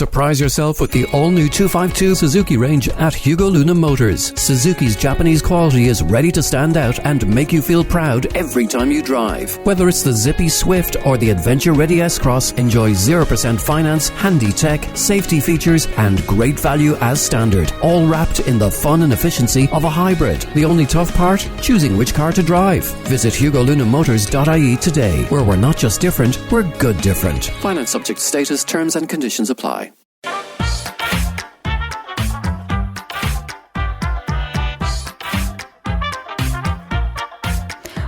Surprise yourself with the all-new 252 Suzuki range at Hugo Luna Motors. Suzuki's Japanese quality is ready to stand out and make you feel proud every time you drive. Whether it's the zippy Swift or the adventure-ready S-Cross, enjoy 0% finance, handy tech, safety features and great value as standard. All wrapped in the fun and efficiency of a hybrid. The only tough part? Choosing which car to drive. Visit HugoLunaMotors.ie today, where we're not just different, we're good different. Finance subject to status, terms and conditions apply.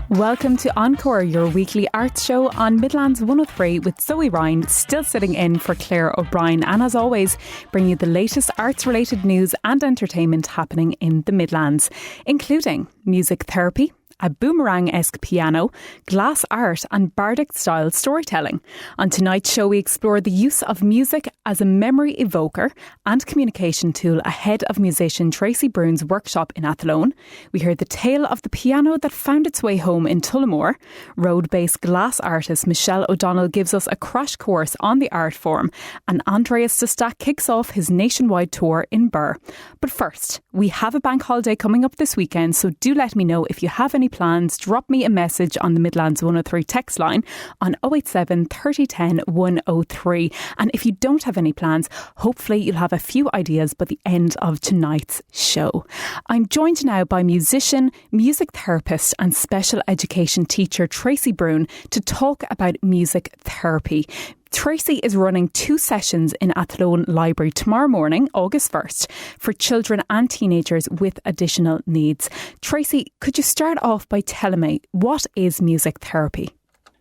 Welcome to Encore, your weekly arts show on Midlands 103 with Zoe Ryan still sitting in for Claire O'Brien, and as always bring you the latest arts related news and entertainment happening in the Midlands, including music therapy, a boomerang-esque piano, glass art and bardic style storytelling. On tonight's show we explore the use of music as a memory evoker and communication tool ahead of musician Tracy Bruer's workshop in Athlone. We hear the tale of the piano that found its way home in Tullamore. Rhode-based glass artist Michelle O'Donnell gives us a crash course on the art form, and Aindrias de Staic kicks off his nationwide tour in Birr. But first, we have a bank holiday coming up this weekend, so do let me know if you have any plans. Drop me a message on the Midlands 103 text line on 087 3010 103. And if you don't have any plans, hopefully you'll have a few ideas by the end of tonight's show. I'm joined now by musician, music therapist and special education teacher Tracy Bruer to talk about music therapy. Tracy is running 2 sessions in Athlone Library tomorrow morning, August 1st, for children and teenagers with additional needs. Tracy, could you start off by telling me, what is music therapy?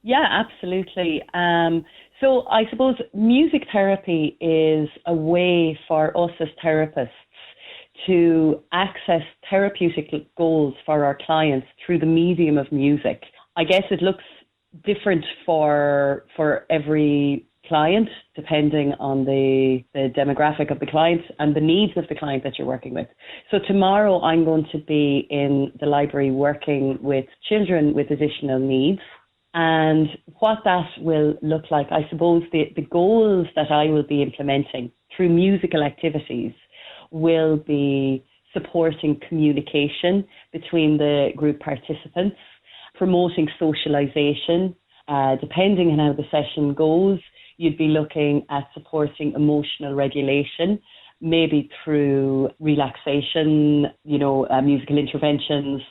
Yeah, absolutely. So I suppose music therapy is a way for us as therapists to access therapeutic goals for our clients through the medium of music. I guess it looks different for every client, depending on the demographic of the client and the needs of the client that you're working with. So tomorrow I'm going to be in the library working with children with additional needs. And what that will look like, I suppose the goals that I will be implementing through musical activities will be supporting communication between the group participants, promoting socialisation. Depending on how the session goes, you'd be looking at supporting emotional regulation, maybe through relaxation, musical interventions,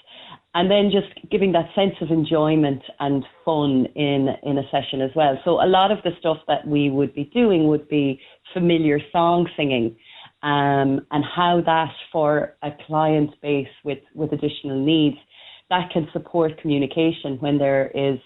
and then just giving that sense of enjoyment and fun in a session as well. So a lot of the stuff that we would be doing would be familiar song singing, and how that for a client base with additional needs, that can support communication when there is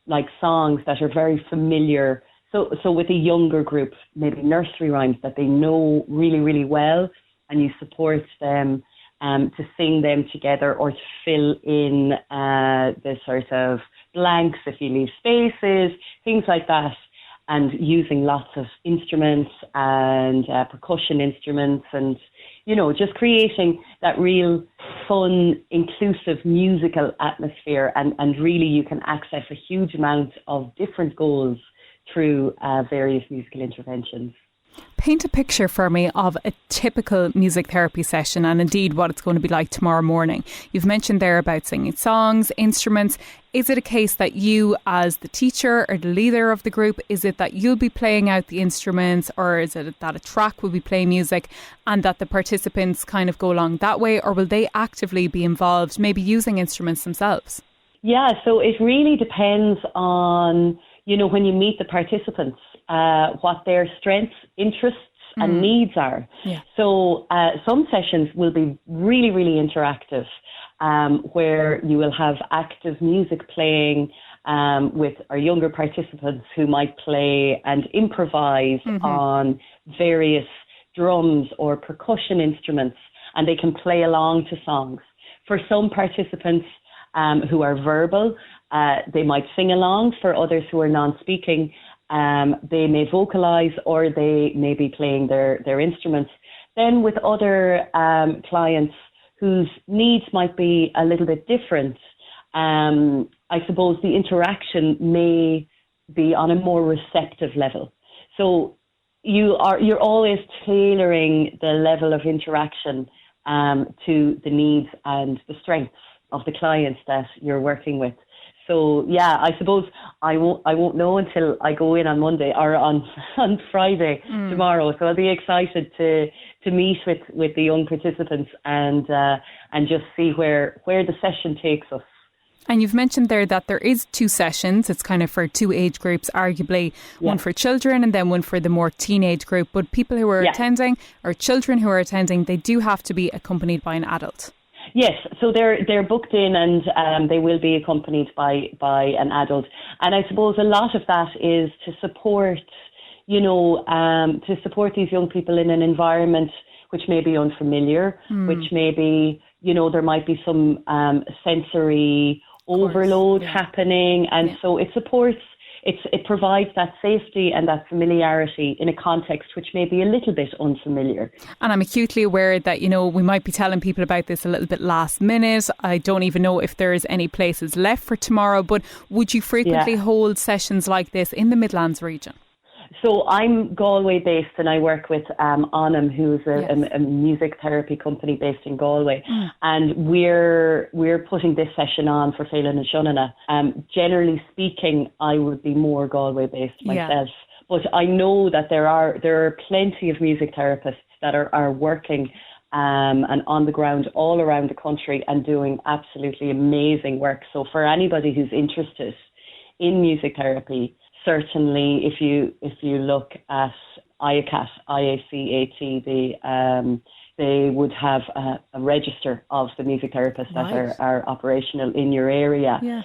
like songs that are very familiar. So with a younger group, maybe nursery rhymes that they know really, really well, and you support them to sing them together or to fill in the sort of blanks if you leave spaces, things like that, and using lots of instruments and percussion instruments and, just creating that real fun, inclusive musical atmosphere. And really you can access a huge amount of different goals through various musical interventions. Paint a picture for me of a typical music therapy session and indeed what it's going to be like tomorrow morning. You've mentioned there about singing songs, instruments. Is it a case that you as the teacher or the leader of the group, is it that you'll be playing out the instruments, or is it that a track will be playing music and that the participants kind of go along that way, or will they actively be involved, maybe using instruments themselves? Yeah, so it really depends on, when you meet the participants, what their strengths, interests and needs are. Yeah. So some sessions will be really, really interactive, where you will have active music playing with our younger participants who might play and improvise on various drums or percussion instruments, and they can play along to songs. For some participants who are verbal, they might sing along. For others who are non-speaking, they may vocalise or they may be playing their instruments. Then with other clients whose needs might be a little bit different, I suppose the interaction may be on a more receptive level. So you're always tailoring the level of interaction to the needs and the strengths of the clients that you're working with. So yeah, I suppose I won't know until I go in on Monday or on Friday tomorrow. So I'll be excited to meet with the young participants and just see where the session takes us. And you've mentioned there that there is 2 sessions. It's kind of for 2 age groups, arguably one for children and then one for the more teenage group. But people who are attending, or children who are attending, they do have to be accompanied by an adult. Yes, so they're booked in and they will be accompanied by an adult. And I suppose a lot of that is to support, to support these young people in an environment which may be unfamiliar, which may be, there might be some sensory overload happening. And so it supports, it provides that safety and that familiarity in a context which may be a little bit unfamiliar. And I'm acutely aware that, we might be telling people about this a little bit last minute. I don't even know if there is any places left for tomorrow, but would you frequently hold sessions like this in the Midlands region? So I'm Galway based and I work with Anam, who's a music therapy company based in Galway. And we're putting this session on for Phelan and Shonana. Generally speaking, I would be more Galway based myself. But I know that there are plenty of music therapists that are working and on the ground all around the country and doing absolutely amazing work. So for anybody who's interested in music therapy, certainly, if you look at IACAT, IACAT, they would have a register of the music therapists that are operational in your area. Yeah.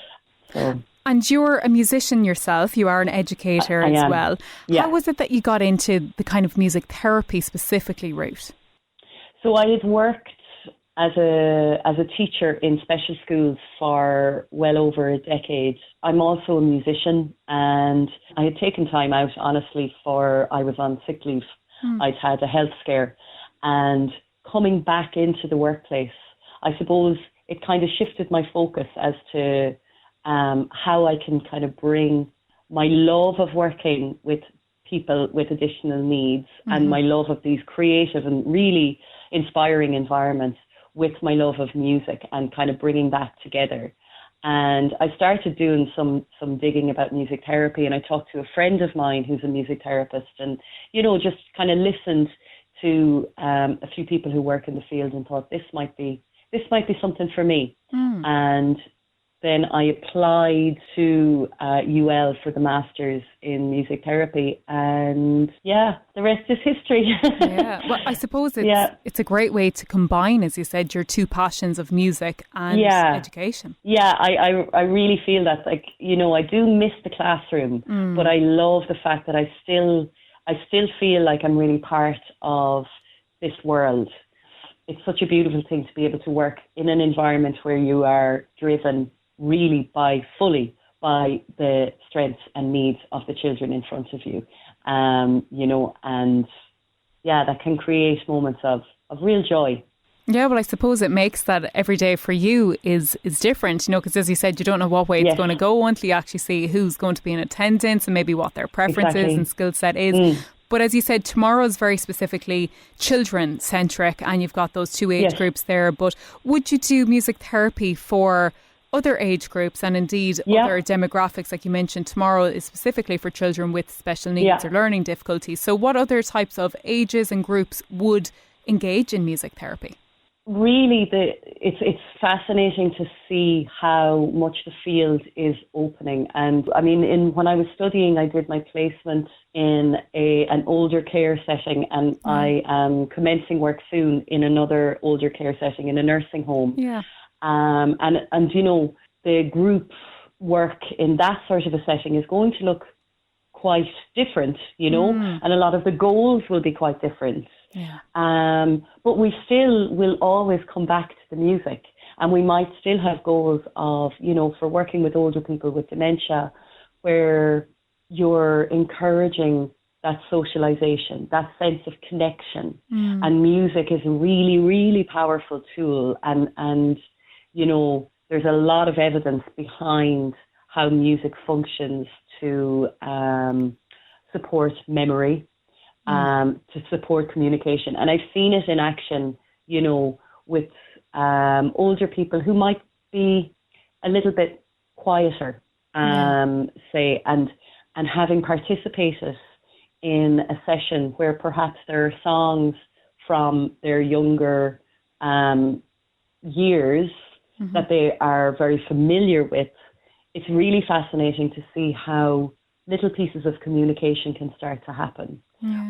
So. And you're a musician yourself. You are an educator as well. Yeah. How was it that you got into the kind of music therapy specifically route? So I had worked as a teacher in special schools for well over a decade. I'm also a musician and I had taken time out, honestly, I was on sick leave. I'd had a health scare and coming back into the workplace, I suppose it kind of shifted my focus as to how I can kind of bring my love of working with people with additional needs and my love of these creative and really inspiring environments with my love of music and kind of bringing that together. And I started doing some digging about music therapy, and I talked to a friend of mine who's a music therapist and, just kind of listened to a few people who work in the field and thought this might be something for me. And then I applied to UL for the Masters in Music Therapy, and the rest is history. Well, I suppose it's a great way to combine, as you said, your 2 passions of music and education. Yeah, I really feel that, I do miss the classroom, but I love the fact that I still feel like I'm really part of this world. It's such a beautiful thing to be able to work in an environment where you are driven really fully by the strengths and needs of the children in front of you, and that can create moments of real joy. Yeah, well, I suppose it makes that every day for you is different, because as you said, you don't know what way it's going to go until you actually see who's going to be in attendance and maybe what their preferences and skill set is. But as you said, tomorrow is very specifically children-centric and you've got those 2 age groups there. But would you do music therapy for other age groups and indeed other demographics? Like you mentioned, tomorrow is specifically for children with special needs or learning difficulties. So what other types of ages and groups would engage in music therapy? Really, it's fascinating to see how much the field is opening. And I mean, when I was studying, I did my placement in an older care setting, and I am commencing work soon in another older care setting in a nursing home. Yeah. And the group work in that sort of a setting is going to look quite different, and a lot of the goals will be quite different. Yeah. But we still will always come back to the music, and we might still have goals of, for working with older people with dementia, where you're encouraging that socialization, that sense of connection. And music is a really, really powerful tool. And there's a lot of evidence behind how music functions to support memory, to support communication. And I've seen it in action, you know, with older people who might be a little bit quieter, say, and having participated in a session where perhaps there are songs from their younger years that they are very familiar with. It's really fascinating to see how little pieces of communication can start to happen.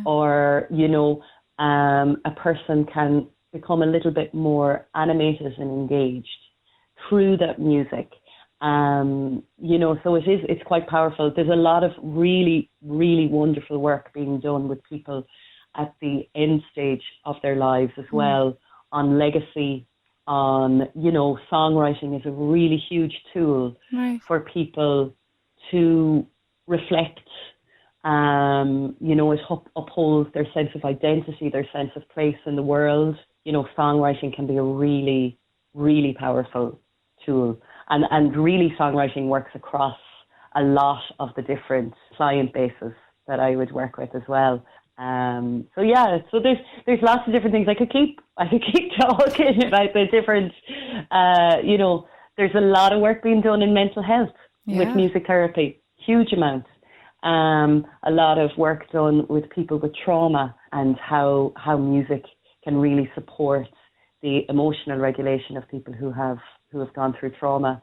Or, you know, a person can become a little bit more animated and engaged through that music. You know, so it's quite powerful. There's a lot of really, really wonderful work being done with people at the end stage of their lives as well, on legacy, on, you know, songwriting is a really huge tool for people to reflect. You know, it upholds their sense of identity, their sense of place in the world. You know, songwriting can be a really, really powerful tool. And really songwriting works across a lot of the different client bases that I would work with as well. So there's lots of different things. I could keep talking about the different, you know, there's a lot of work being done in mental health with music therapy, huge amounts. A lot of work done with people with trauma and how music can really support the emotional regulation of people who have gone through trauma.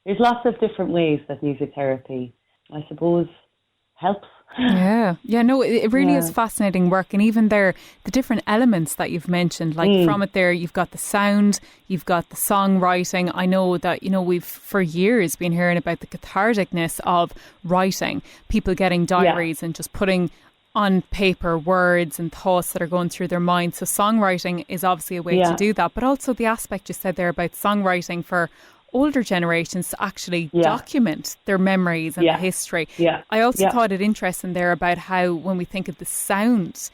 There's lots of different ways that music therapy, I suppose, helps. No, it really is fascinating work. And even there, the different elements that you've mentioned, like from it there, you've got the sound, you've got the songwriting. I know that, you know, we've for years been hearing about the catharticness of writing, people getting diaries and just putting on paper words and thoughts that are going through their mind. So songwriting is obviously a way to do that, but also the aspect you said there about songwriting for older generations to actually document their memories and the history. I also thought it interesting there about how when we think of the sound,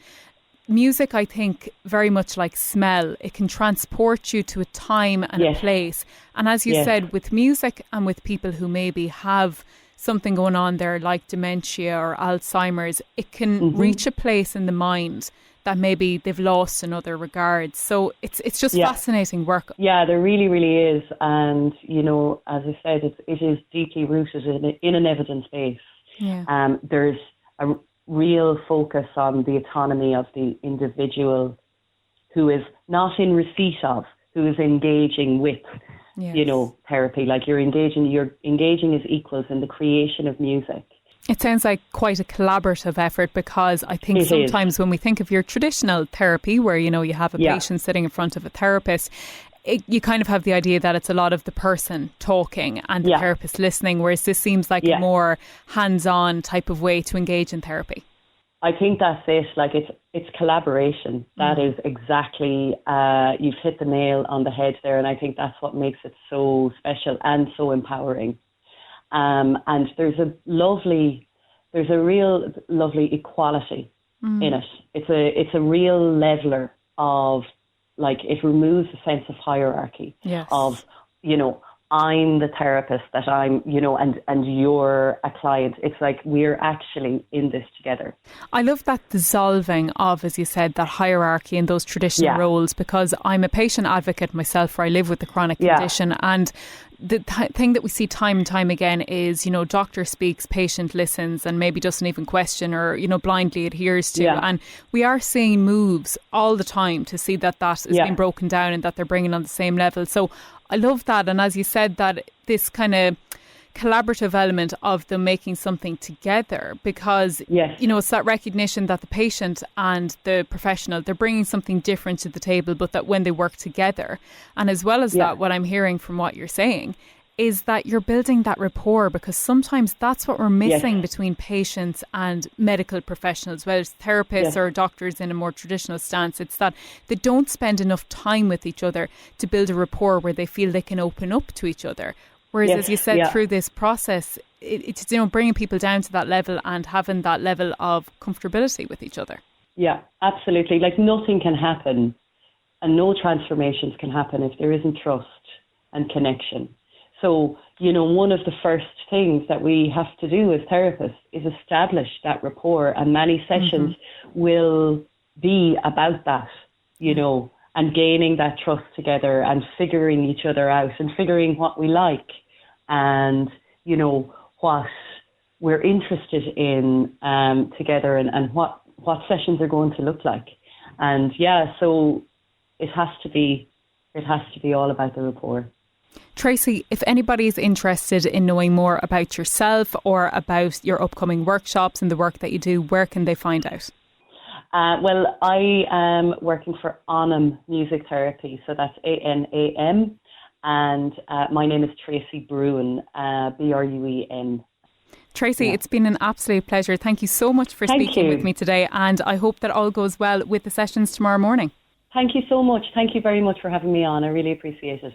music, I think very much like smell, it can transport you to a time and a place. And as you said, with music and with people who maybe have something going on there like dementia or Alzheimer's, it can reach a place in the mind that maybe they've lost in other regards. So it's just fascinating work. Yeah, there really, really is. And, you know, as I said, it is deeply rooted in an evidence base. There's a real focus on the autonomy of the individual who is not in receipt of, who is engaging with, you know, therapy. Like you're engaging as equals in the creation of music. It sounds like quite a collaborative effort, because I think sometimes when we think of your traditional therapy where, you know, you have a patient sitting in front of a therapist, you kind of have the idea that it's a lot of the person talking and the therapist listening, whereas this seems like a more hands-on type of way to engage in therapy. I think that's it. Like it's collaboration. That is exactly, you've hit the nail on the head there. And I think that's what makes it so special and so empowering. And there's a real lovely equality in it. It's a real leveler of, like, it removes a sense of hierarchy of, you know, I'm the therapist, that I'm, you know, and you're a client. It's like we're actually in this together. I love that dissolving of, as you said, that hierarchy and those traditional roles, because I'm a patient advocate myself, where I live with a chronic condition, and the thing that we see time and time again is, you know, doctor speaks, patient listens, and maybe doesn't even question or, you know, blindly adheres to. And we are seeing moves all the time to see that is being broken down and that they're bringing on the same level. So I love that. And as you said, that this kind of collaborative element of them making something together, because, you know, it's that recognition that the patient and the professional, they're bringing something different to the table, but that when they work together, and as well as that, what I'm hearing from what you're saying is that you're building that rapport, because sometimes that's what we're missing between patients and medical professionals, whether it's therapists or doctors in a more traditional stance. It's that they don't spend enough time with each other to build a rapport where they feel they can open up to each other. Whereas, as you said, through this process, it's, you know, bringing people down to that level and having that level of comfortability with each other. Yeah, absolutely. Like nothing can happen and no transformations can happen if there isn't trust and connection. So, one of the first things that we have to do as therapists is establish that rapport, and many sessions will be about that, and gaining that trust together and figuring each other out and figuring what we like and, what we're interested in together and what sessions are going to look like. And so it has to be all about the rapport. Tracy, if anybody is interested in knowing more about yourself or about your upcoming workshops and the work that you do, where can they find out? Well, I am working for Anam Music Therapy, so that's ANAM, and my name is Tracy Bruen, BRUEN. Tracy, it's been an absolute pleasure. Thank you so much for speaking with me today, and I hope that all goes well with the sessions tomorrow morning. Thank you so much. Thank you very much for having me on. I really appreciate it.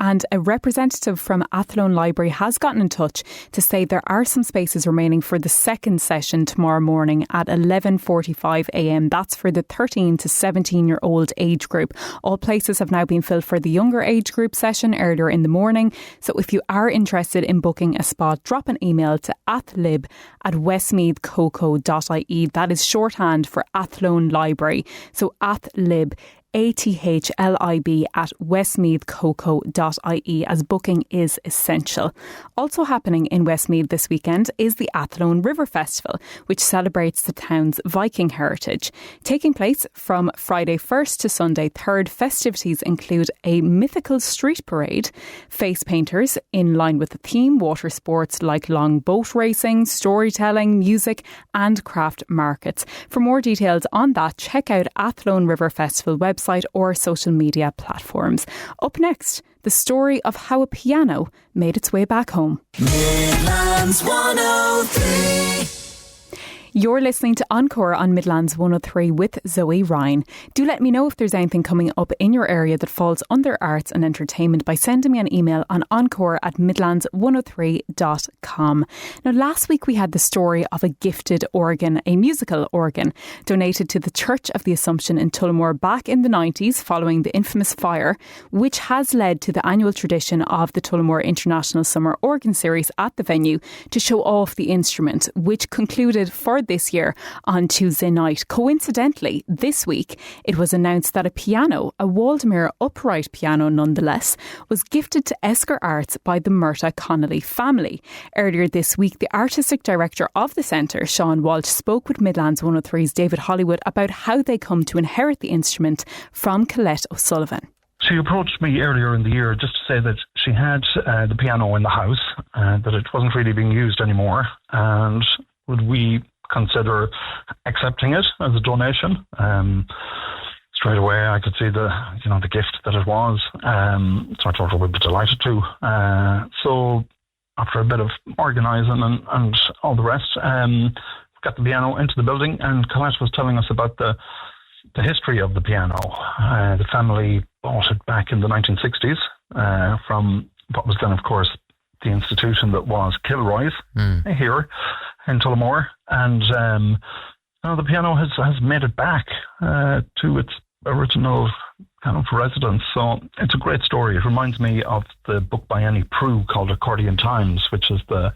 And a representative from Athlone Library has gotten in touch to say there are some spaces remaining for the second session tomorrow morning at 11:45am. That's for the 13 to 17-year-old age group. All places have now been filled for the younger age group session earlier in the morning. So if you are interested in booking a spot, drop an email to athlib@westmeathcoco.ie. That is shorthand for Athlone Library. So athlib, ATHLIB at westmeathcoco.ie, as booking is essential. Also happening in Westmeath this weekend is the Athlone River Festival, which celebrates the town's Viking heritage. Taking place from Friday 1st to Sunday 3rd, festivities include a mythical street parade, face painters in line with the theme, water sports like long boat racing, storytelling, music and craft markets. For more details on that, check out Athlone River Festival website or social media platforms. Up next, the story of how a piano made its way back home. Midlands 103. You're listening to Encore on Midlands 103 with Zoe Ryan. Do let me know if there's anything coming up in your area that falls under arts and entertainment by sending me an email on encore@midlands103.com. Now, last week we had the story of a gifted organ, a musical organ, donated to the Church of the Assumption in Tullamore back in the 90s following the infamous fire, which has led to the annual tradition of the Tullamore International Summer Organ Series at the venue to show off the instrument, which concluded for this year on Tuesday night. Coincidentally, this week it was announced that a piano, a Waldemar upright piano nonetheless, was gifted to Esker Arts by the Murtagh Connolly family. Earlier this week, the artistic director of the centre, Sean Walsh, spoke with Midlands 103's David Hollywood about how they come to inherit the instrument from Colette O'Sullivan. She approached me earlier in the year just to say that she had the piano in the house, that it wasn't really being used anymore, and would we consider accepting it as a donation. Straight away I could see the gift that it was. So I told her we'd be delighted to. So after a bit of organising and all the rest, got the piano into the building, and Colette was telling us about the history of the piano. The family bought it back in the 1960s from what was then, of course, the institution that was Kilroy's here in Tullamore, and the piano has made it back to its original kind of residence. So it's a great story. It reminds me of the book by Annie Proulx called Accordion Times, which is the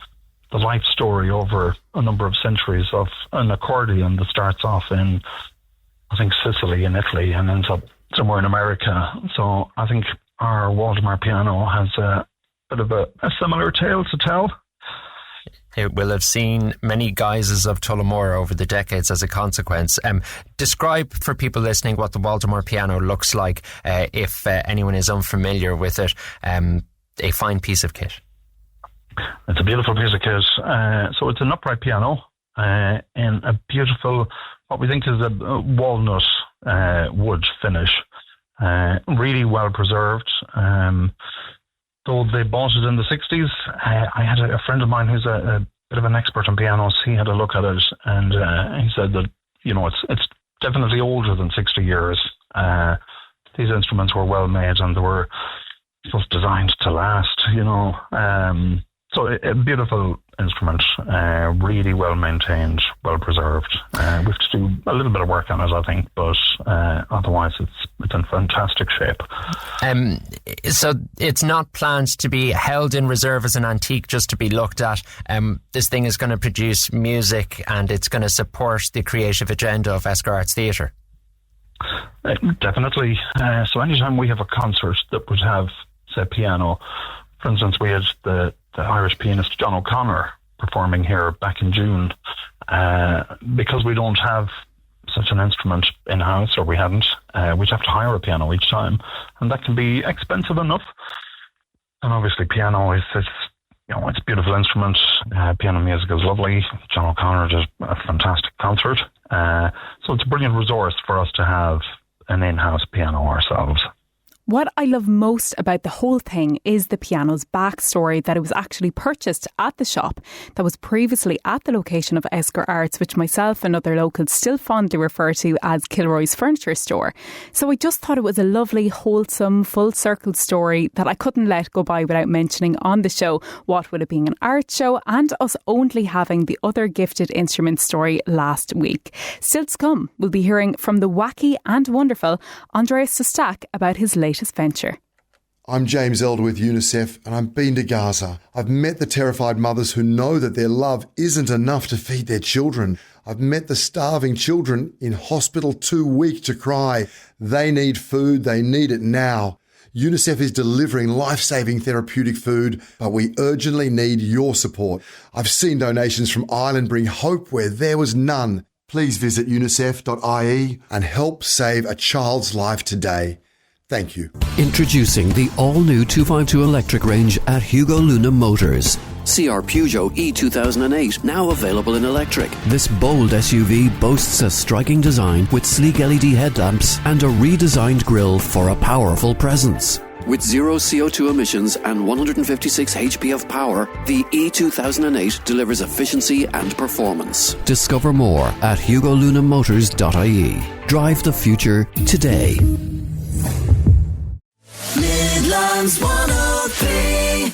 life story over a number of centuries of an accordion that starts off in, I think, Sicily in Italy and ends up somewhere in America. So I think our Waldemar piano has a bit of a similar tale to tell. It will have seen many guises of Tullamore over the decades as a consequence. Describe for people listening what the Waldemar piano looks like, if anyone is unfamiliar with it. A fine piece of kit. It's a beautiful piece of kit. So it's an upright piano in a beautiful, what we think is a walnut wood finish. Really well preserved. Though they bought it in the 60s, I had a friend of mine who's a bit of an expert on pianos. He had a look at it, and he said that, it's definitely older than 60 years. These instruments were well made, and they were designed to last, So a beautiful instrument, really well maintained, well preserved. We have to do a little bit of work on it, I think, but otherwise it's in fantastic shape. So it's not planned to be held in reserve as an antique just to be looked at. This thing is going to produce music and it's going to support the creative agenda of Esker Arts Theatre. Definitely. So anytime we have a concert that would have, say, piano, for instance, we had the Irish pianist John O'Connor performing here back in June. Because we don't have such an instrument in-house, or we hadn't, we'd have to hire a piano each time, and that can be expensive enough. And obviously piano is it's a beautiful instrument. Piano music is lovely. John O'Connor did a fantastic concert. So it's a brilliant resource for us to have an in-house piano ourselves. What I love most about the whole thing is the piano's backstory, that it was actually purchased at the shop that was previously at the location of Esker Arts, which myself and other locals still fondly refer to as Kilroy's Furniture Store. So I just thought it was a lovely, wholesome, full circle story that I couldn't let go by without mentioning on the show, what with it being an art show and us only having the other gifted instrument story last week. Still to come, we'll be hearing from the wacky and wonderful Aindrias de Staic about his latest venture. I'm James Elder with UNICEF and I've been to Gaza. I've met the terrified mothers who know that their love isn't enough to feed their children. I've met the starving children in hospital too weak to cry. They need food, they need it now. UNICEF is delivering life-saving therapeutic food, but we urgently need your support. I've seen donations from Ireland bring hope where there was none. Please visit unicef.ie and help save a child's life today. Thank you. Introducing the all-new 252 electric range at Hugo Luna Motors. See our Peugeot E2008, now available in electric. This bold SUV boasts a striking design with sleek LED headlamps and a redesigned grille for a powerful presence. With zero CO2 emissions and 156 HP of power, the E2008 delivers efficiency and performance. Discover more at hugolunamotors.ie. Drive the future today. Midlands 103.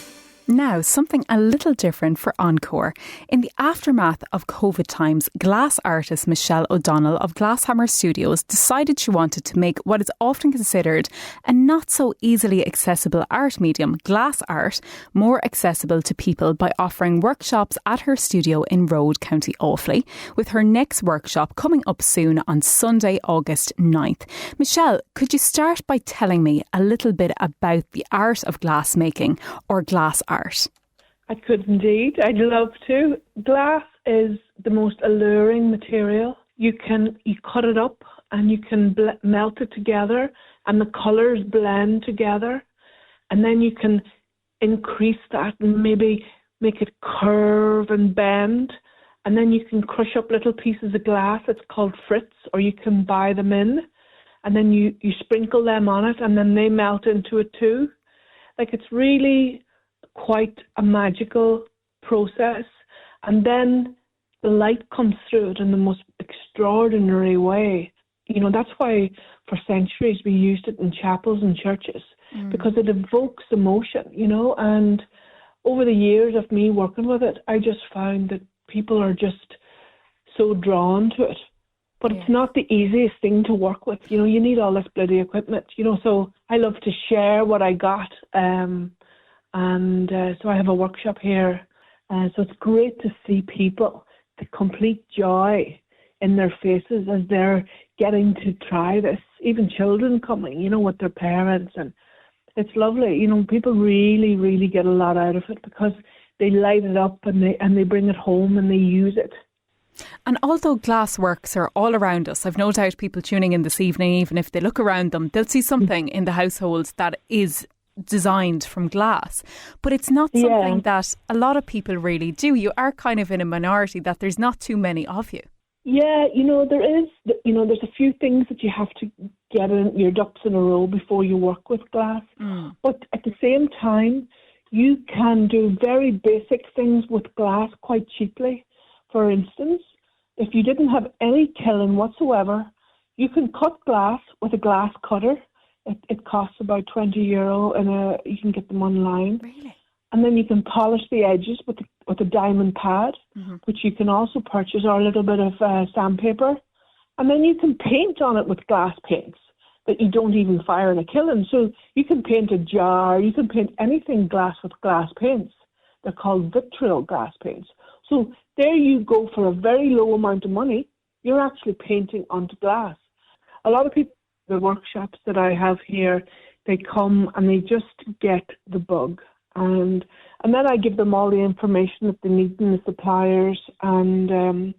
Now, something a little different for Encore. In the aftermath of COVID times, glass artist Michelle O'Donnell of Glasshammer Studios decided she wanted to make what is often considered a not so easily accessible art medium, glass art, more accessible to people by offering workshops at her studio in Rhode, County Offaly, with her next workshop coming up soon on Sunday, August 9th. Michelle, could you start by telling me a little bit about the art of glass making, or glass art? I could indeed. I'd love to. Glass is the most alluring material. You cut it up and you can melt it together and the colours blend together, and then you can increase that and maybe make it curve and bend, and then you can crush up little pieces of glass. It's called frits, or you can buy them in, and then you sprinkle them on it and then they melt into it too. Like, it's really quite a magical process, and then the light comes through it in the most extraordinary way. That's why for centuries we used it in chapels and churches, because it evokes emotion, and over the years of me working with it, I just found that people are just so drawn to it. But it's not the easiest thing to work with. You need all this bloody equipment, so I love to share what I got. So I have a workshop here. So it's great to see people, the complete joy in their faces as they're getting to try this. Even children coming, with their parents. And it's lovely. People really, really get a lot out of it because they light it up and they bring it home and they use it. And although glass works are all around us, I've no doubt people tuning in this evening, even if they look around them, they'll see something in the households that is designed from glass, but it's not something that a lot of people really do. You are kind of in a minority, that there's not too many of you. Yeah, there is, there's a few things that you have to get your ducks in a row before you work with glass. But at the same time, you can do very basic things with glass quite cheaply. For instance, if you didn't have any kiln whatsoever, you can cut glass with a glass cutter. It costs about €20 and you can get them online. Really? And then you can polish the edges with a diamond pad, which you can also purchase, or a little bit of sandpaper. And then you can paint on it with glass paints that you don't even fire in a kiln. So you can paint a jar, you can paint anything glass with glass paints. They're called vitriol glass paints. So there you go, for a very low amount of money, you're actually painting onto glass. A lot of people, the workshops that I have here, they come and they just get the bug. And then I give them all the information that they need and the suppliers, and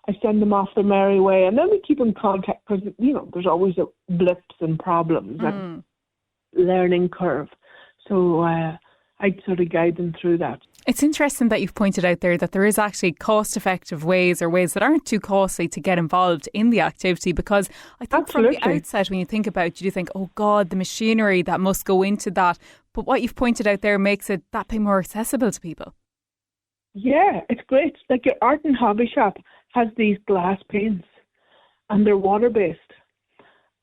I send them off their merry way. And then we keep in contact because, there's always blips and problems and learning curve. So I sort of guide them through that. It's interesting that you've pointed out there that there is actually cost-effective ways, or ways that aren't too costly, to get involved in the activity, because I think Absolutely. From the outset, when you think about it, you do think, oh God, the machinery that must go into that. But what you've pointed out there makes it that bit more accessible to people. Yeah, it's great. Like your art and hobby shop has these glass paints, and they're water-based,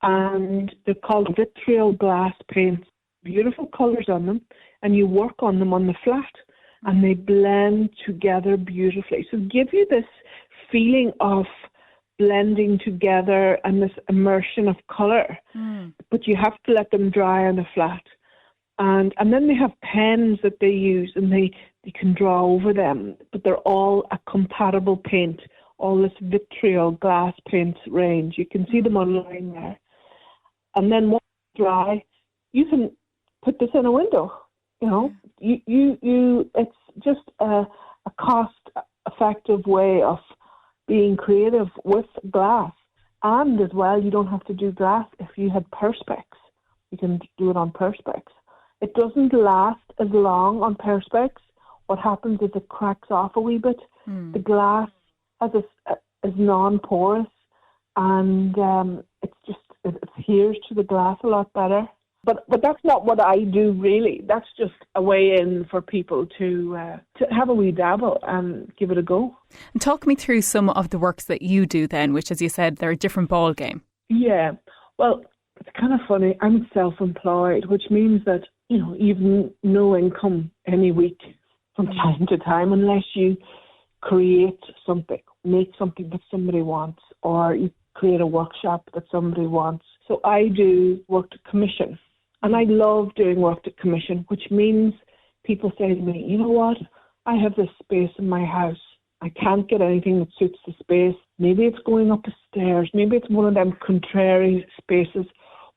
and they're called vitriol glass paints. Beautiful colours on them, and you work on them on the flat, and they blend together beautifully. So give you this feeling of blending together and this immersion of colour. But you have to let them dry on the flat. And then they have pens that they use, and they can draw over them, but they're all a compatible paint, all this vitriol glass paint range. You can see them online there. And then once it's dry, you can put this in a window. It's just a cost-effective way of being creative with glass. And as well, you don't have to do glass. If you had Perspex, you can do it on Perspex. It doesn't last as long on Perspex. What happens is it cracks off a wee bit. The glass is non-porous, and it adheres to the glass a lot better. But that's not what I do, really. That's just a way in for people to have a wee dabble and give it a go. And talk me through some of the works that you do then, which, as you said, they're a different ball game. Yeah. Well, it's kind of funny. I'm self-employed, which means that, you've no income any week from time to time unless you create something, make something that somebody wants, or you create a workshop that somebody wants. So I do work to commission. And I love doing work to commission, which means people say to me, you know what, I have this space in my house. I can't get anything that suits the space. Maybe it's going up the stairs. Maybe it's one of them contrary spaces.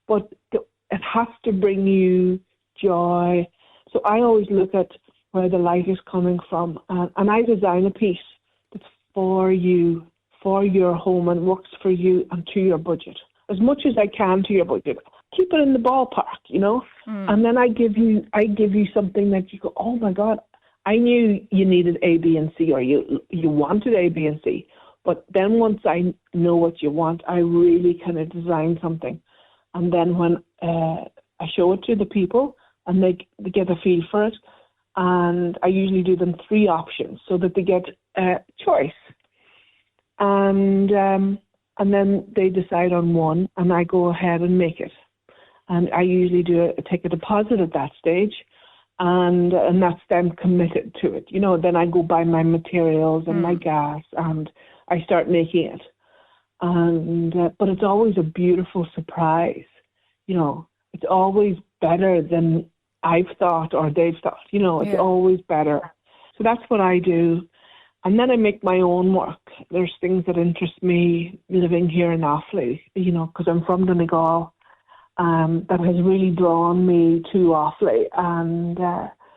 But it has to bring you joy. So I always look at where the light is coming from. And I design a piece that's for you, for your home, and works for you and to your budget. As much as I can to your budget. Keep it in the ballpark, and then I give you something that you go, oh my God, I knew you needed A, B, and C, or you wanted A, B, and C. But then once I know what you want, I really kind of design something. And then when I show it to the people and they get a feel for it, and I usually do them 3 options so that they get a choice. And then they decide on one, and I go ahead and make it. And I usually take a deposit at that stage, and that's them committed to it. Then I go buy my materials and my gas, and I start making it. And but it's always a beautiful surprise. It's always better than I've thought or they've thought. It's always better. So that's what I do. And then I make my own work. There's things that interest me living here in Athlone, because I'm from Donegal. That has really drawn me to Athlone, and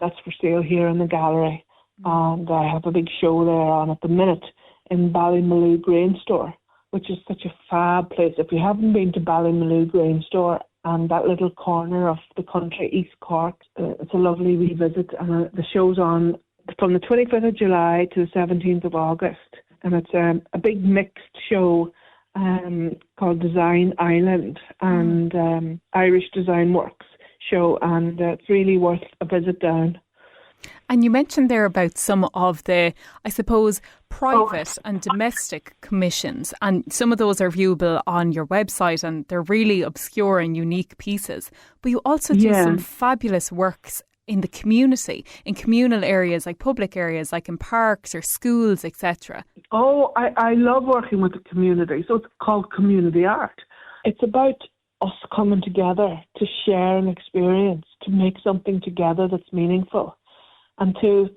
that's for sale here in the gallery. And I have a big show there on at the minute in Ballymaloo Grain Store, which is such a fab place. If you haven't been to Ballymaloo Grain Store and that little corner of the country, East Cork, it's a lovely revisit. And the show's on from the 25th of July to the 17th of August. And it's a big mixed show called Design Island and Irish Design Works show, and it's really worth a visit down. And you mentioned there about some of the, I suppose, private and domestic commissions, and some of those are viewable on your website, and they're really obscure and unique pieces. But you also do some fabulous works in the community, in communal areas like public areas, like in parks or schools, etc.? Oh, I love working with the community. So it's called community art. It's about us coming together to share an experience, to make something together that's meaningful, and to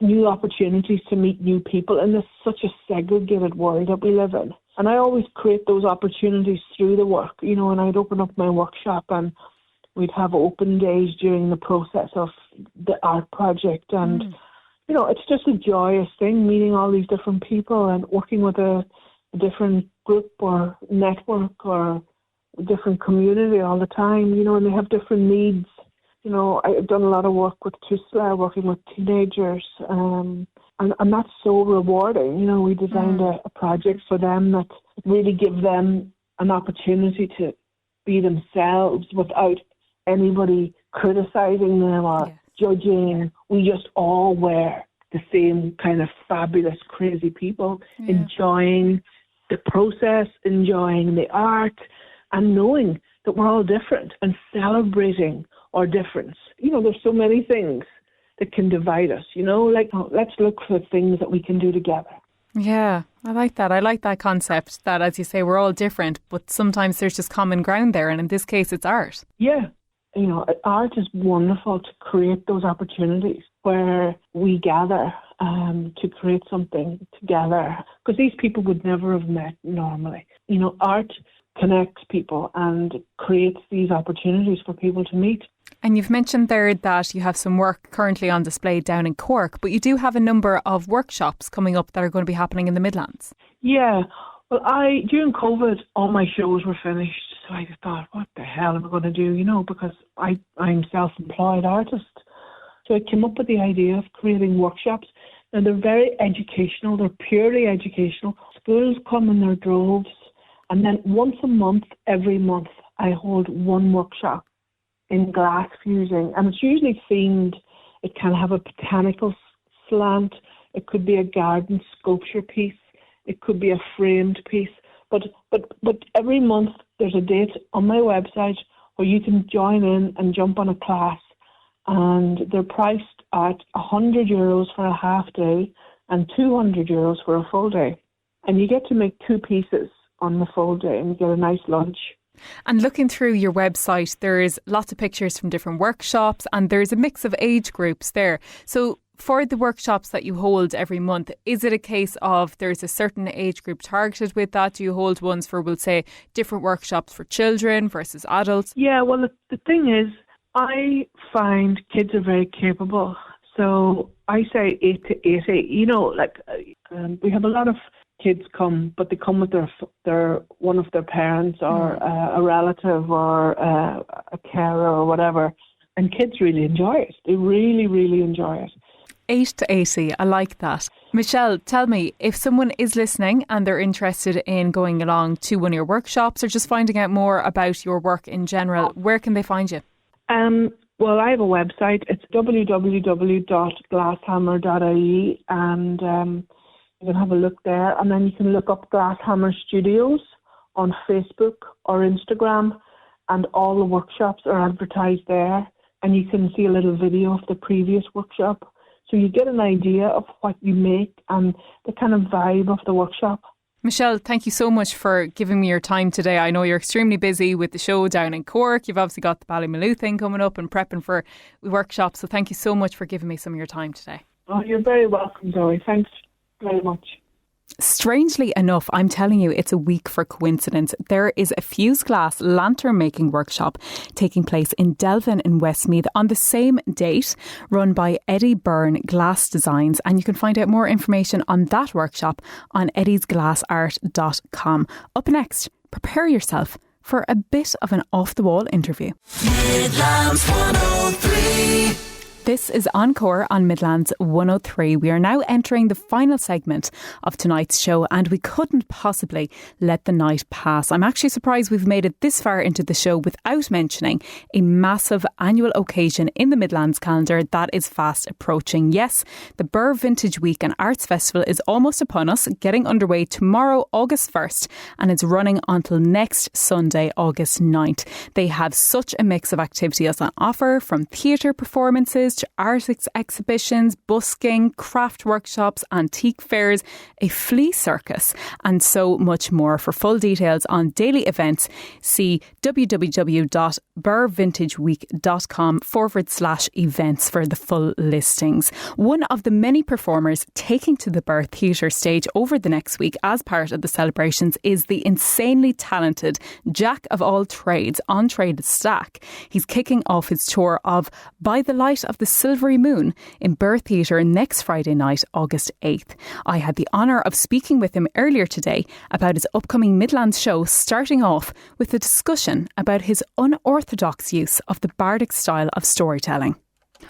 new opportunities to meet new people in this such a segregated world that we live in. And I always create those opportunities through the work, you know, and I'd open up my workshop and we'd have open days during the process of the art project. And, you know, it's just a joyous thing, meeting all these different people and working with a different group or network or a different community all the time, you know, and they have different needs. You know, I've done a lot of work with Tullamore, working with teenagers, and that's so rewarding. You know, we designed a project for them that really gives them an opportunity to be themselves without anybody criticizing them or judging. We just all were the same kind of fabulous, crazy people, enjoying the process, enjoying the art, and knowing that we're all different and celebrating our difference. You know, there's so many things that can divide us, you know, like let's look for things that we can do together. Yeah, I like that. I like that concept that, as you say, we're all different, but sometimes there's just common ground there. And in this case, it's art. Yeah. You know, art is wonderful to create those opportunities where we gather to create something together, because these people would never have met normally. You know, art connects people and creates these opportunities for people to meet. And you've mentioned there that you have some work currently on display down in Cork, but you do have a number of workshops coming up that are going to be happening in the Midlands. Yeah. Well, during COVID, all my shows were finished. So I thought, what the hell am I going to do? You know, because I'm a self-employed artist. So I came up with the idea of creating workshops. And they're very educational. They're purely educational. Schools come in their droves. And then once a month, every month, I hold one workshop in glass fusing. And it's usually themed. It can have a botanical slant. It could be a garden sculpture piece. It could be a framed piece. But every month, there's a date on my website where you can join in and jump on a class. And they're priced at €100 for a half day and €200 for a full day. And you get to make two pieces on the full day and you get a nice lunch. And looking through your website, there's lots of pictures from different workshops and there's a mix of age groups there. So for the workshops that you hold every month, is it a case of there's a certain age group targeted with that? Do you hold ones for, we'll say, different workshops for children versus adults? Yeah, well, the thing is, I find kids are very capable. So I say 8 to 80. You know, like we have a lot of kids come, but they come with their one of their parents or a relative or a carer or whatever. And kids really enjoy it. They really, really enjoy it. 8 to 80, I like that. Michelle, tell me, if someone is listening and they're interested in going along to one of your workshops or just finding out more about your work in general, where can they find you? Well, I have a website. It's www.glasshammer.ie and you can have a look there. And then you can look up Glasshammer Studios on Facebook or Instagram, and all the workshops are advertised there. And you can see a little video of the previous workshop. So you get an idea of what you make and the kind of vibe of the workshop. Michelle, thank you so much for giving me your time today. I know you're extremely busy with the show down in Cork. You've obviously got the Ballymaloe thing coming up and prepping for workshops. So thank you so much for giving me some of your time today. Oh, you're very welcome, Zoe. Thanks very much. Strangely enough, I'm telling you, it's a week for coincidence. There is a fused glass lantern making workshop taking place in Delvin in Westmeath on the same date, run by Eddie Byrne Glass Designs. And you can find out more information on that workshop on eddiesglassart.com. Up next, prepare yourself for a bit of an off-the-wall interview. Midlands 103. This is Encore on Midlands 103. We are now entering the final segment of tonight's show and we couldn't possibly let the night pass. I'm actually surprised we've made it this far into the show without mentioning a massive annual occasion in the Midlands calendar that is fast approaching. Yes, the Birr Vintage Week and Arts Festival is almost upon us, getting underway tomorrow, August 1st, and it's running until next Sunday, August 9th. They have such a mix of activities on offer, from theatre performances cruises, art exhibitions, busking, craft workshops, antique fairs, a flea circus, and so much more. For full details on daily events, see www.birrvintageweek.com/events for the full listings. One of the many performers taking to the Birr Theatre stage over the next week as part of the celebrations is the insanely talented jack of all trades, Aindrias de Staic. He's kicking off his tour of By the Light of the Silvery Moon in Birr Theatre next Friday night, August 8th. I had the honour of speaking with him earlier today about his upcoming Midlands show, starting off with a discussion about his unorthodox use of the bardic style of storytelling.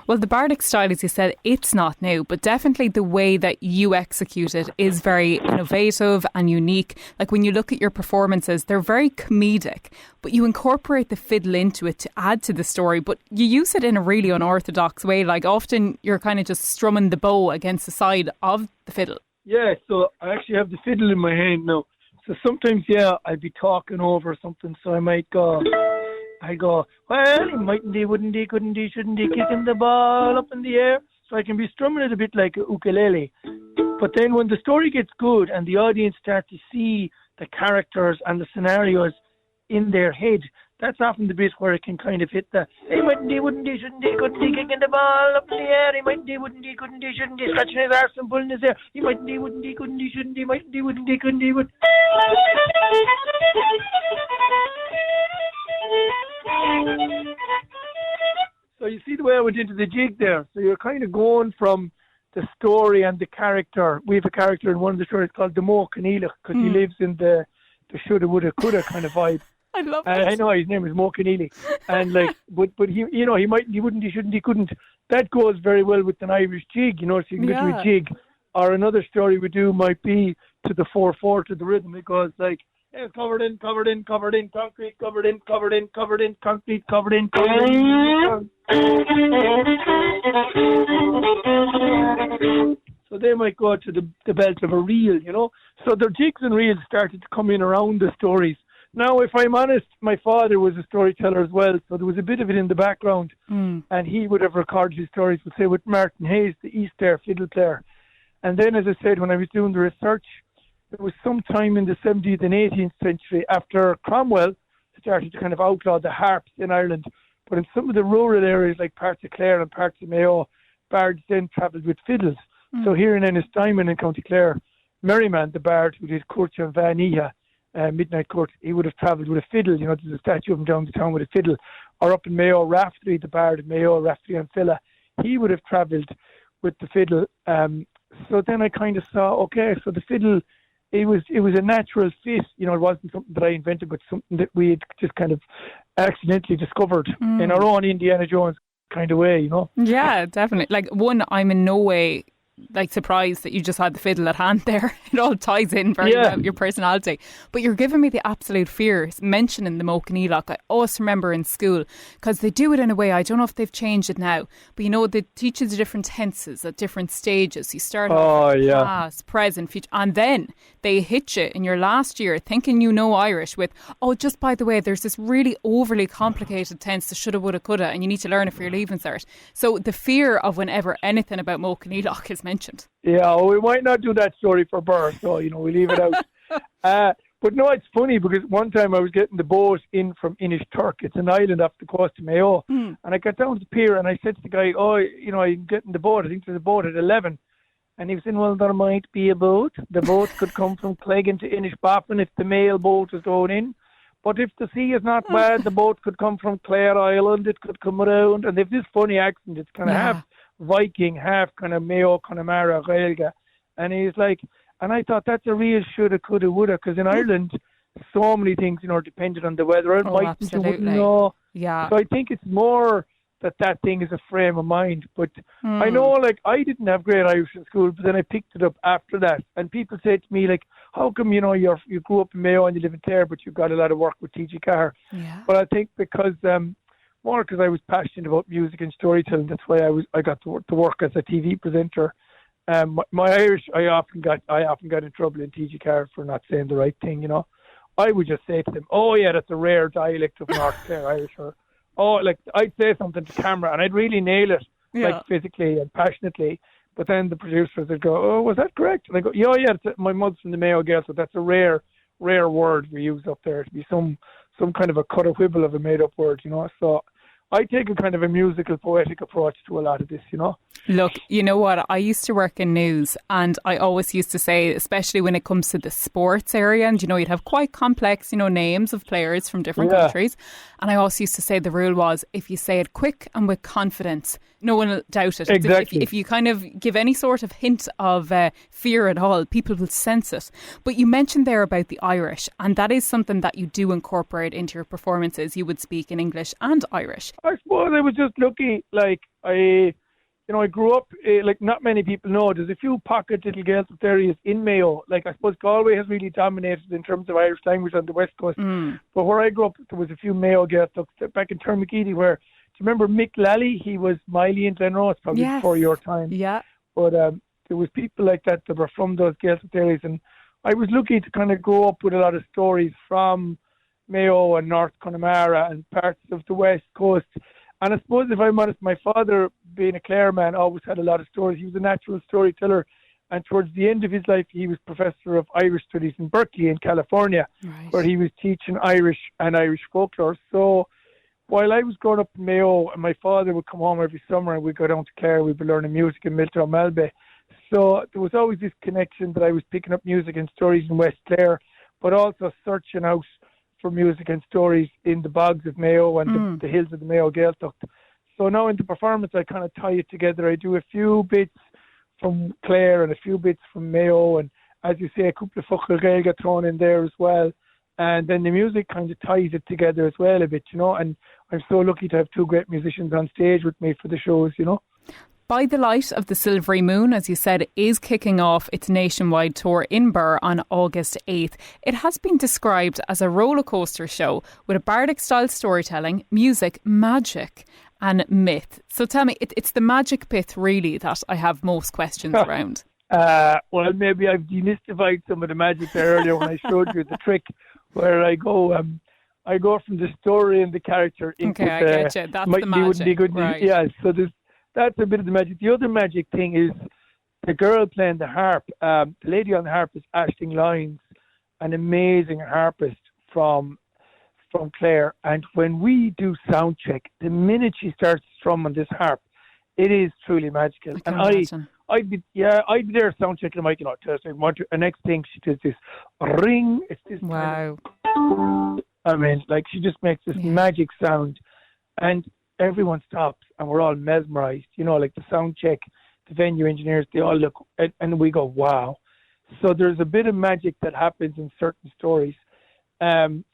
Well, the bardic style, as you said, it's not new, but definitely the way that you execute it is very innovative and unique. Like when you look at your performances, they're very comedic, but you incorporate the fiddle into it to add to the story, but you use it in a really unorthodox way. Like often you're kind of just strumming the bow against the side of the fiddle. Yeah, so I actually have the fiddle in my hand now. So sometimes, I'd be talking over something, so I might go, well, he mightn't he, wouldn't he, couldn't he, shouldn't he, kicking the ball up in the air. So I can be strumming it a bit like a ukulele. But then when the story gets good and the audience start to see the characters and the scenarios in their head, that's often the bit where it can kind of hit the, he mightn't he, wouldn't he, shouldn't he, couldn't he, kicking the ball up in the air, he mightn't he, wouldn't he, couldn't he, shouldn't he, scratching his arse and pulling his hair, he mightn't he, wouldn't he, couldn't he, shouldn't he, mightn't he, wouldn't he, couldn't he, would. So you see the way I went into the jig there. So you're kind of going from the story and the character. We have a character in one of the stories called the Mo Keneally, because he lives in the shoulda, woulda, coulda kind of vibe. I love it. I know his name is Mo Keneally. And like, but he, he mightn't, he wouldn't, he shouldn't, he couldn't. That goes very well with an Irish jig, so you can get to a jig. Or another story we do might be to the 4/4 to the rhythm. It goes like, covered in concrete, covered in concrete. So they might go to the belt of a reel, So their jigs and reels started to come in around the stories. Now, if I'm honest, my father was a storyteller as well, so there was a bit of it in the background. And he would have recorded his stories, would say, with Martin Hayes, the East Air fiddle player. And then, as I said, when I was doing the research, it was sometime in the 17th and 18th century after Cromwell started to kind of outlaw the harps in Ireland. But in some of the rural areas like parts of Clare and parts of Mayo, bards then travelled with fiddles. So here in Ennistimon in County Clare, Merriman, the bard who did Court of Van Ihe, Midnight Court, he would have travelled with a fiddle. There's a statue of him down the town with a fiddle. Or up in Mayo, Raftery, the bard of Mayo, Raftery and Filla, he would have travelled with the fiddle. So then I kind of saw, okay, so the fiddle, it was a natural fit. It wasn't something that I invented, but something that we had just kind of accidentally discovered in our own Indiana Jones kind of way, Yeah, definitely. Like, one, I'm in no way surprised that you just had the fiddle at hand there. It all ties in very well with your personality. But you're giving me the absolute fear mentioning the Mo Keneally. I always remember in school, because they do it in a way, I don't know if they've changed it now, but they teach you the different tenses at different stages. You start off with past, present, future, and then they hit you in your last year thinking you know Irish with, just by the way, there's this really overly complicated tense, the shoulda, woulda, coulda, and you need to learn it for your Leaving Cert. So the fear of whenever anything about Mo Keneally is mentioned. Yeah, we might not do that story for Birr, so we leave it out. But no, it's funny because one time I was getting the boat in from Inishturk. It's an island off the coast of Mayo, and I got down to the pier and I said to the guy, I'm getting the boat. I think there's a boat at 11, and he was saying, well, there might be a boat. The boat could come from Cleggan to Inishboffin if the mail boat is going in. But if the sea is not bad, the boat could come from Clare Island. It could come around, and they've this funny accent. It's kind of half Viking, half kind of Mayo, Connemara, Gaelga. And he's like, and I thought that's a real shoulda, coulda, woulda, because in Ireland, so many things, depended on the weather. You wouldn't know. Yeah. So I think it's more that thing is a frame of mind. But I know, I didn't have great Irish in school, but then I picked it up after that. And people say to me, how come, you grew up in Mayo and you live in Clare, but you've got a lot of work with T.G. Carr? Yeah. But I think because I was passionate about music and storytelling. That's why I got to work as a TV presenter. My Irish, I often got in trouble in T.G. Carr for not saying the right thing. I would just say to them, "Oh yeah, that's a rare dialect of North Clare Irish," or "Oh, I'd say something to camera and I'd really nail it, like physically and passionately. But then the producers would go, "Oh, was that correct?" And I go, "Yeah, my mother's from the Mayo Gael, so that's a rare word we use up there to be some kind of a cut or whibble of a made up word, So I take a kind of a musical, poetic approach to a lot of this, Look, you know what? I used to work in news, and I always used to say, especially when it comes to the sports area, and you'd have quite complex, names of players from different countries. And I also used to say the rule was, if you say it quick and with confidence, no one will doubt it. Exactly. If you kind of give any sort of hint of fear at all, people will sense it. But you mentioned there about the Irish, and that is something that you do incorporate into your performances. You would speak in English and Irish. I suppose I was just lucky, I grew up, not many people know, there's a few pocket little Gaeltacht areas in Mayo. I suppose Galway has really dominated in terms of Irish language on the West Coast. But where I grew up, there was a few Mayo Gaeltachts back in Termagidi where, do you remember Mick Lally? He was Miley in Glenrose, probably before your time. Yeah. But there was people like that were from those Gaeltacht areas. And I was lucky to kind of grow up with a lot of stories from Mayo and North Connemara and parts of the West Coast. And I suppose, if I'm honest, my father, being a Clare man, always had a lot of stories. He was a natural storyteller. And towards the end of his life, he was professor of Irish studies in Berkeley in California, where he was teaching Irish and Irish folklore. So while I was growing up in Mayo, and my father would come home every summer and we'd go down to Clare, we'd be learning music in Milton Malbay. So there was always this connection that I was picking up music and stories in West Clare, but also searching out for music and stories in the bogs of Mayo and the hills of the Mayo Gaeltacht. So now in the performance, I kind of tie it together. I do a few bits from Clare and a few bits from Mayo, and as you say, a couple of Fochel Gaelga thrown in there as well. And then the music kind of ties it together as well a bit, and I'm so lucky to have two great musicians on stage with me for the shows, By the Light of the Silvery Moon, as you said, is kicking off its nationwide tour in Birr on August 8th. It has been described as a rollercoaster show with a bardic style storytelling, music, magic and myth. So tell me, it's the magic bit really that I have most questions around. Well, maybe I've demystified some of the magic there earlier when I showed you the trick where I go from the story and the character into I get you. That's the magic. Wouldn't be good. Right. Yeah, so that's a bit of the magic. The other magic thing is the girl playing the harp. The lady on the harp is Aisling Lyons, an amazing harpist from Clare. And when we do sound check, the minute she starts strumming this harp, it is truly magical. I'd be there sound checking the mic, and next thing she does this ring. It's this wow. She just makes this magic sound, and everyone stops and we're all mesmerized, the sound check, the venue engineers, they all look and we go, wow. So there's a bit of magic that happens in certain stories, and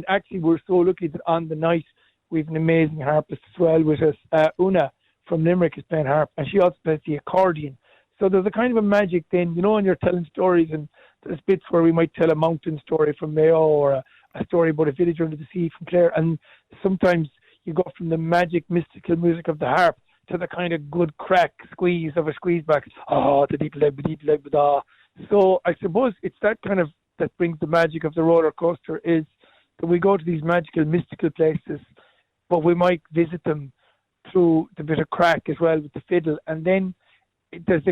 actually we're so lucky that on the night we have an amazing harpist as well with us. Una from Limerick is playing harp, and she also plays the accordion. So there's a kind of a magic then, when you're telling stories, and there's bits where we might tell a mountain story from Mayo or a story about a village under the sea from Clare, and sometimes you go from the magic, mystical music of the harp to the kind of good crack squeeze of a squeeze back. The deep leg, da. So I suppose it's that kind of that brings the magic of the roller coaster, is that we go to these magical, mystical places, but we might visit them through the bit of crack as well with the fiddle, and then there's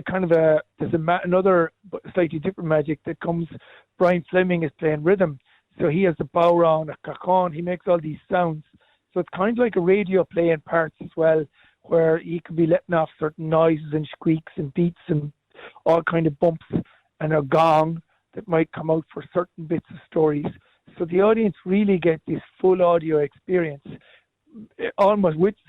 another slightly different magic that comes. Brian Fleming is playing rhythm, so he has the bow round, a cajon, he makes all these sounds. So it's kind of like a radio play in parts as well, where he could be letting off certain noises and squeaks and beats and all kind of bumps and a gong that might come out for certain bits of stories. So the audience really get this full audio experience, so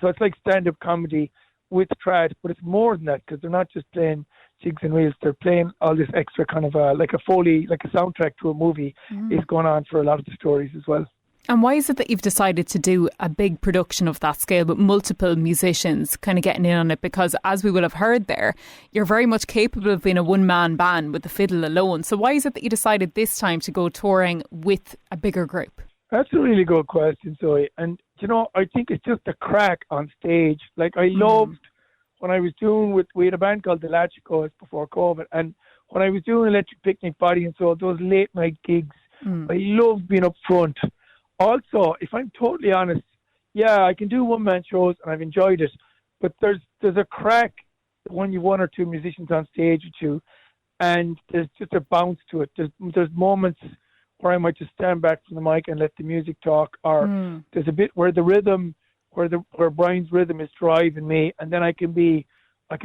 it's like stand-up comedy with trad, but it's more than that, because they're not just playing jigs and reels, they're playing all this extra kind of like a Foley, like a soundtrack to a movie is going on for a lot of the stories as well. And why is it that you've decided to do a big production of that scale with multiple musicians kind of getting in on it? Because as we will have heard there, you're very much capable of being a one-man band with the fiddle alone. So why is it that you decided this time to go touring with a bigger group? That's a really good question, Zoe. And, I think it's just a crack on stage. Like, I loved when I was doing we had a band called the Latchicos before COVID. And when I was doing Electric Picnic, Body and Soul, those late night gigs, I loved being up front. Also, if I'm totally honest, I can do one-man shows and I've enjoyed it. But there's a crack when you one or two musicians on stage with you, and there's just a bounce to it. There's moments where I might just stand back from the mic and let the music talk, or there's a bit where the rhythm, where Brian's rhythm is driving me, and then I can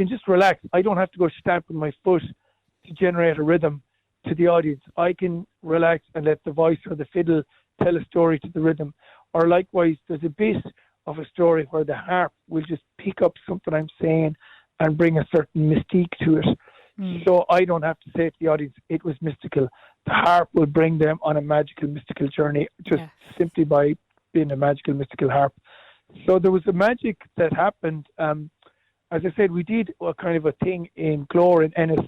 just relax. I don't have to go stamping my foot to generate a rhythm to the audience. I can relax and let the voice or the fiddle tell a story to the rhythm. Or likewise, there's a bit of a story where the harp will just pick up something I'm saying and bring a certain mystique to it. So I don't have to say to the audience, it was mystical. The harp will bring them on a magical, mystical journey just simply by being a magical, mystical harp. So there was a magic that happened. As I said, we did a kind of a thing in Glore in Ennis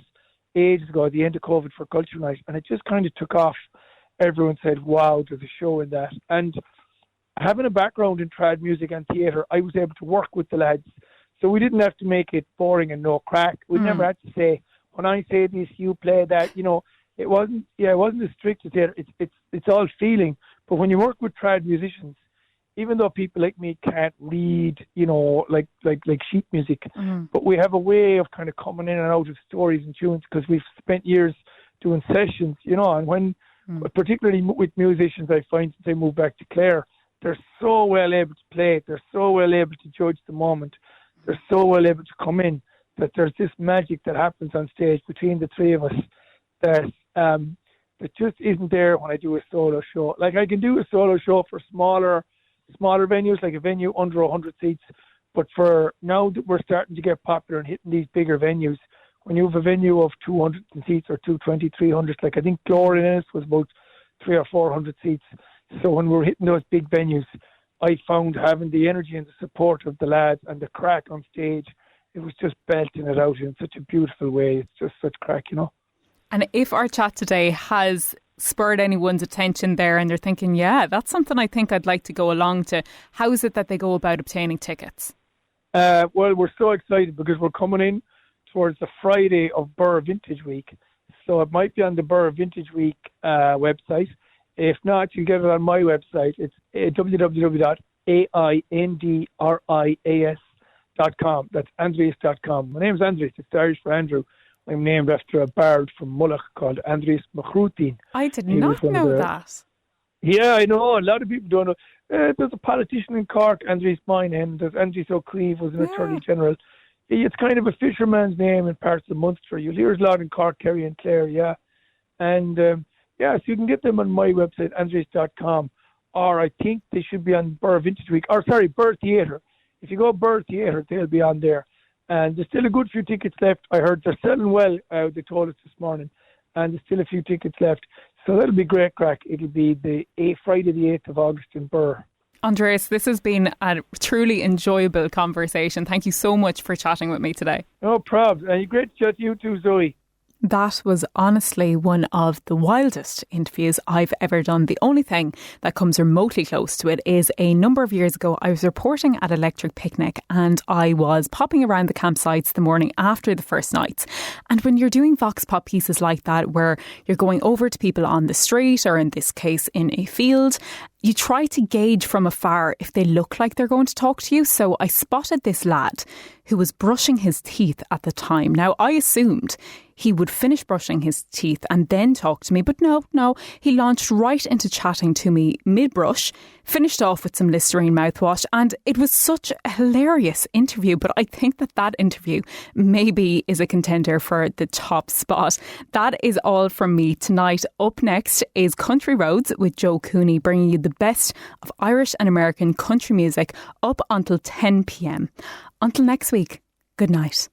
ages ago at the end of COVID for Culture Night, and it just kind of took off. Everyone said, wow, there's a show in that. And having a background in trad music and theatre, I was able to work with the lads. So we didn't have to make it boring and no crack. We never had to say, when I say this, you play that. You know, it wasn't as strict as theatre. It's all feeling. But when you work with trad musicians, even though people like me can't read, you know, like sheet music, but we have a way of kind of coming in and out of stories and tunes because we've spent years doing sessions, you know, and when, particularly with musicians, I find since I moved back to Clare, they're so well able to play it, they're so well able to judge the moment, they're so well able to come in, that there's this magic that happens on stage between the three of us that just isn't there when I do a solo show. Like I can do a solo show for smaller venues, like a venue under 100 seats, but for now that we're starting to get popular and hitting these bigger venues, when you have a venue of 200 seats or 220, 300, like I think Glore in Ennis was about 300 or 400 seats. So when we're hitting those big venues, I found having the energy and the support of the lads and the crack on stage, it was just belting it out in such a beautiful way. It's just such crack, you know. And if our chat today has spurred anyone's attention there and they're thinking, yeah, that's something I think I'd like to go along to, how is it that they go about obtaining tickets? Well, we're so excited because we're coming in towards the Friday of Birr Vintage Week. So it might be on the Birr Vintage Week website. If not, you get it on my website. It's www.aindrias.com. That's Aindrias.com. My name's Aindrias. It's Irish for Andrew. I'm named after a bard from Mullagh called Aindrias Machrútin. I did not know that. Yeah, I know. A lot of people don't know. There's a politician in Cork, Aindrias Moynihan. There's Aindrias O'Cleeve, was an Attorney General. It's kind of a fisherman's name in parts of Munster. You'll hear a lot in Cork, Kerry and Clare, yeah. And, so you can get them on my website, Aindrias.com, or I think they should be on Birr Vintage Week, Birr Theatre. If you go Birr Theatre, they'll be on there. And there's still a good few tickets left. I heard they're selling well, they told us this morning. And there's still a few tickets left. So that'll be great crack. It'll be Friday the 8th of August in Birr. Andreas, this has been a truly enjoyable conversation. Thank you so much for chatting with me today. No problem. And great to chat to you too, Zoe. That was honestly one of the wildest interviews I've ever done. The only thing that comes remotely close to it is a number of years ago, I was reporting at Electric Picnic and I was popping around the campsites the morning after the first nights. And when you're doing vox pop pieces like that, where you're going over to people on the street, or in this case in a field, you try to gauge from afar if they look like they're going to talk to you. So I spotted this lad who was brushing his teeth at the time. Now, I assumed he would finish brushing his teeth and then talk to me. But no, he launched right into chatting to me mid-brush, finished off with some Listerine mouthwash, and it was such a hilarious interview. But I think that interview maybe is a contender for the top spot. That is all from me tonight. Up next is Country Roads with Joe Cooney, bringing you the best of Irish and American country music up until 10 p.m. Until next week, good night.